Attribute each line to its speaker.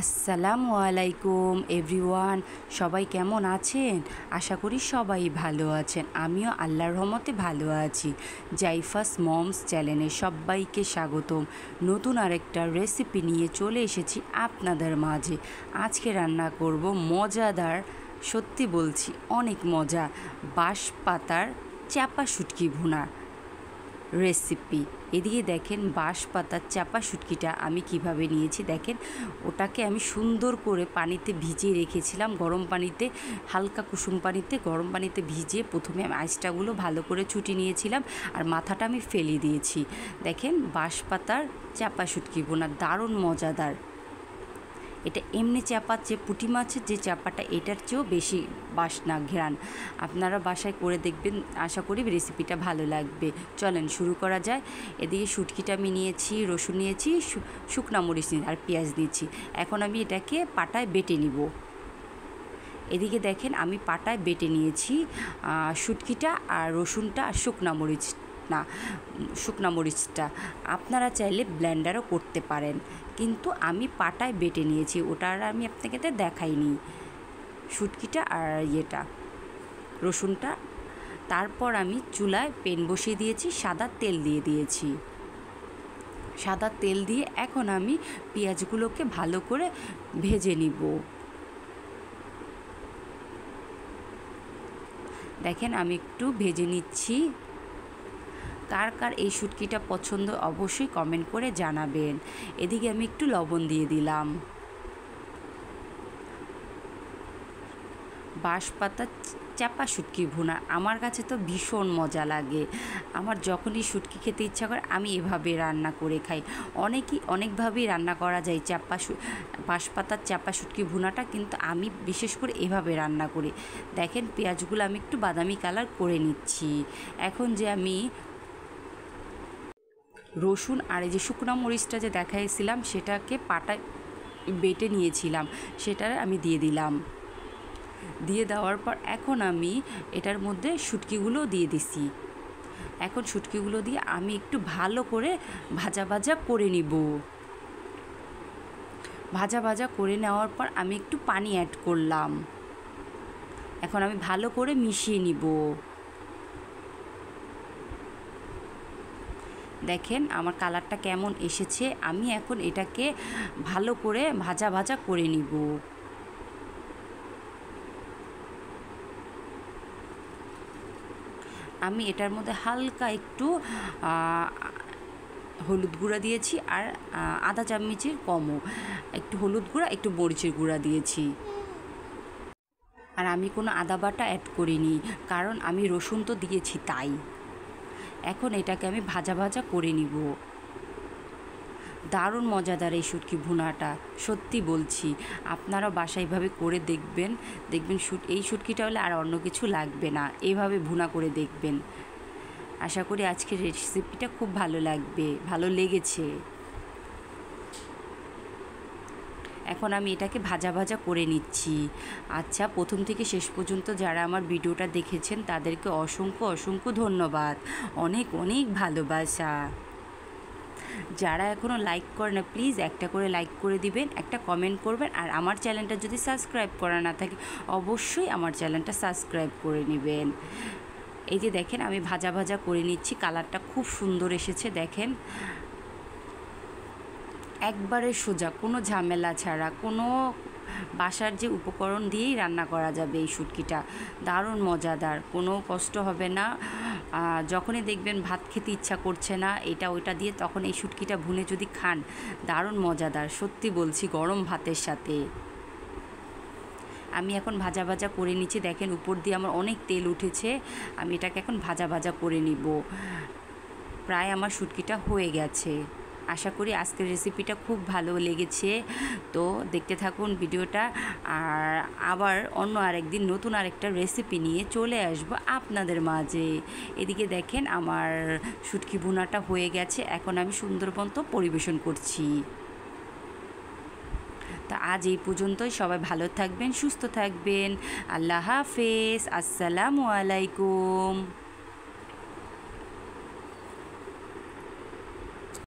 Speaker 1: আসসালামু আলাইকুম এভরিওয়ান, সবাই কেমন আছেন? আশা করি সবাই ভালো আছেন। আমিও আল্লাহর রহমতে ভালো আছি। জাইফাস মমস চ্যানেলে সবাইকে স্বাগতম। নতুন আরেকটা রেসিপি নিয়ে চলে এসেছি আপনাদের মাঝে। আজকে রান্না করব মজাদার, সত্যি বলছি অনেক মজা, বাঁশ পাতার চাপা শুটকি ভুনা রেসিপি। এদিকে দেখেন বাঁশ পাতার চাপা শুটকিটা আমি কিভাবে নিয়েছি দেখেন। ওটাকে আমি সুন্দর করে পানিতে ভিজিয়ে রেখেছিলাম, গরম পানিতে, হালকা কুসুম পানিতে, গরম পানিতে ভিজিয়ে প্রথমে আমি আঁশটাগুলো ভালো করে ছুটি নিয়েছিলাম আর মাথাটা আমি ফেলে দিয়েছি। দেখেন বাঁশ পাতার চাপা শুটকি বোনা দারুণ মজাদার। এটা এমনি চাপা, যে পুঁটি মাছের যে চাপাটা, এটার চেয়েও বেশি বাসনা ঘ্রাণ। আপনারা বাসায় করে দেখবেন, আশা করি রেসিপিটা ভালো লাগবে। চলেন শুরু করা যায়। এদিকে শুটকিটা আমি নিয়েছি, রসুন নিয়েছি, শুকনা মরিচ আর পেঁয়াজ নিয়েছি। এখন আমি এটাকে পাটায় বেটে নিব। এদিকে দেখেন আমি পাটায় বেটে নিয়েছি শুটকিটা আর রসুনটা আর শুকনা মরিচটা। আপনারা চাইলে ব্লেন্ডারও করতে পারেন, কিন্তু আমি পাটায় বেটে নিয়েছি, ওটা আর আমি আপনাকে দেখাইনি। শুটকিটা আর রসুনটা। তারপর আমি চুলায় প্যান বসিয়ে দিয়েছি, সাদা তেল দিয়ে দিয়েছি। সাদা তেল দিয়ে এখন আমি পেঁয়াজগুলোকে ভালো করে ভেজে নিব। দেখেন আমি একটু ভেজে নিচ্ছি। কার কার এই শুটকিটা পছন্দ অবশ্যই কমেন্ট করে জানাবেন। এদিকে আমি একটু লবণ দিয়ে দিলাম। বাঁশ পাতা চাপা শুটকি ভুনা আমার কাছে তো ভীষণ মজা লাগে। আমার যখনই শুটকি খেতে ইচ্ছা করে আমি এভাবে রান্না করে খাই। অনেকভাবেই রান্না করা যায় বাঁশ পাতার চাপা শুটকি ভুনাটা, কিন্তু আমি বিশেষ করে এভাবে রান্না করি। দেখেন পেঁয়াজগুলো আমি একটু বাদামি কালার করে নিচ্ছি। এখন যে আমি রসুন আর এই যে শুকনো মরিচটা যে দেখাইছিলাম, সেটাকে পাটায় বেটে নিয়েছিলাম, সেটা আমি দিয়ে দিলাম। দিয়ে দেওয়ার পর এখন আমি এটার মধ্যে শুটকিগুলো দিয়ে দিছি। এখন শুটকিগুলো দিয়ে আমি একটু ভালো করে ভাজা করে নিব। ভাজা করে নেওয়ার পর আমি একটু পানি অ্যাড করলাম। এখন আমি ভালো করে মিশিয়ে নিব। দেখেন আমার কালারটা কেমন এসেছে। আমি এখন এটাকে ভালো করে ভাজা করে নিব। আমি এটার মধ্যে হালকা একটু হলুদ গুঁড়া দিয়েছি, আর আধা চামচের কমও একটু হলুদ গুঁড়া, একটু মরিচের গুঁড়া দিয়েছি। আর আমি কোনো আদা বাটা অ্যাড করিনি, কারণ আমি রসুন তো দিয়েছি তাই। এখন এটাকে আমি ভাজা করে নিব। দারুণ মজাদার এই শুটকি ভুনাটা, সত্যি বলছি। আপনারাও বাসায় এইভাবে করে দেখবেন। এই শুটকিটা হলে আর অন্য কিছু লাগবে না, এভাবে ভুনা করে দেখবেন। আশা করি আজকের রেসিপিটা খুব ভালো লেগেছে। এখন আমি এটাকে ভাজা করে নিচ্ছি। আচ্ছা, প্রথম থেকে শেষ পর্যন্ত যারা আমার ভিডিওটা দেখেছেন তাদেরকে অসংখ্য ধন্যবাদ, অনেক ভালোবাসা। যারা এখনও লাইক করে না, প্লিজ একটা করে লাইক করে দিবেন, একটা কমেন্ট করবেন। আর আমার চ্যানেলটা যদি সাবস্ক্রাইব করা না থাকে, অবশ্যই আমার চ্যানেলটা সাবস্ক্রাইব করে নেবেন। এই যে দেখেন আমি ভাজা করে নিচ্ছি, কালারটা খুব সুন্দর এসেছে। দেখেন একবারে সোজা, কোনো ঝামেলা ছাড়া, কোনো বাসার যে উপকরণ দিয়েই রান্না করা যাবে এই শুটকিটা। দারুণ মজাদার, কোনো কষ্ট হবে না। যখনই দেখবেন ভাত খেতে ইচ্ছা করছে না এটা ওইটা দিয়ে, তখন এই শুটকিটা ভুনে যদি খান, দারুণ মজাদার, সত্যি বলছি, গরম ভাতের সাথে। আমি এখন ভাজা করে নিচ্ছি। দেখেন উপর দিয়ে আমার অনেক তেল উঠেছে। আমি এটাকে এখন ভাজা করে নিব। প্রায় আমার শুটকিটা হয়ে গেছে। আশা করি আজকের রেসিপিটা খুব ভালো লেগেছে। তো দেখতে থাকুন ভিডিওটা। আর আবার অন্য আরেকদিন নতুন আরেকটা রেসিপি নিয়ে চলে আসব আপনাদের মাঝে। এদিকে দেখেন আমার শুটকি ভুনাটা হয়ে গেছে। এখন আমি সুন্দরবন্ত পরিবেশন করছি। তা আজ এই পর্যন্তই। সবাই ভালো থাকবেন, সুস্থ থাকবেন। আল্লাহ হাফেজ। আসসালামু আলাইকুম।